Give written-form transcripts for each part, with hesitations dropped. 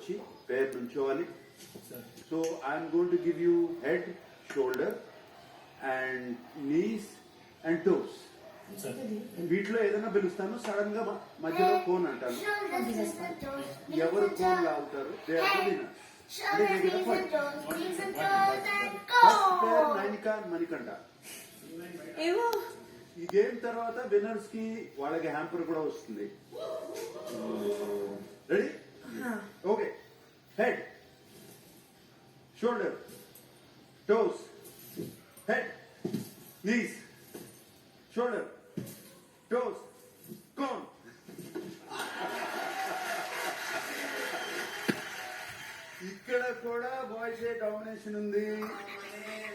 వచ్చి పేరు నుంచోవాలి. So I'm going to give you head, shoulder and knees and toes. వీటిలో ఏదైనా పిలుస్తాను, సడన్ గా మధ్యలో కోన్ అంటాను. ఎవరు కోన్ లాగుతారు నైనిక మణికంఠ. ఈ గేమ్ తర్వాత విన్నర్స్ కి వాళ్ళకి హ్యాంపర్ కూడా వస్తుంది. Ready? Okay. Head, shoulder, toes, head, knees, shoulder, toes, cone. ఇక్కడ కూడా బాయ్స్ డామినేషన్ ఉంది.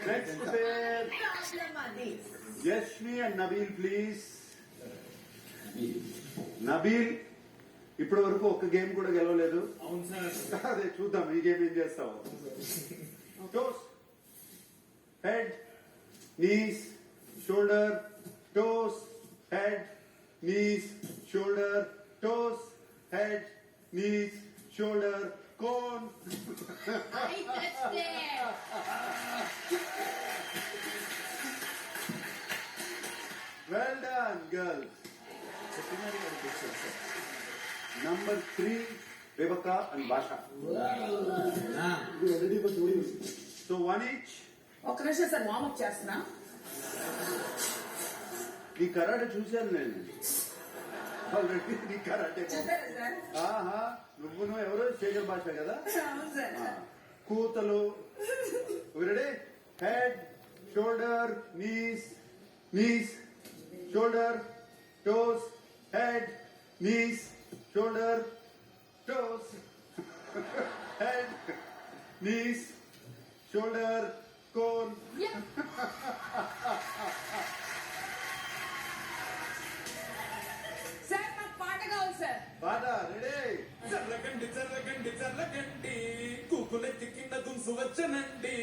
Next pair Yashmi and Nabeel please. Nabeel ఇప్పటి వరకు ఒక్క గేమ్ కూడా గెలవలేదు. అదే చూద్దాం ఈ గేమ్ ఏం చేస్తావు. Toes, head, knees, shoulder, toes, head, knees, shoulder, toes, head, knees, shoulder, cone. I touched it. Well done, girls. Number 3, Viveka and Basha. So one each. ఒక నిమిషం సార్, వార్మప్ చేస్తున్నా. నీ కరాటే చూశాను నేను ఆల్రెడీ. నీ karate నువ్వు ఎవరో శేఖర్ భాష కదా. కూతలు. Ready? Head, shoulder, knees, knees, shoulder, toes, head, knees, shoulder, toes, head, knees, shoulder, cone. Sir నాకు పాట కావాలి సార్. పాట రెడీ? చల్లగండి చల్లగండి చల్లగండి, కూకులెత్తి కింద దుంసు వచ్చనండి.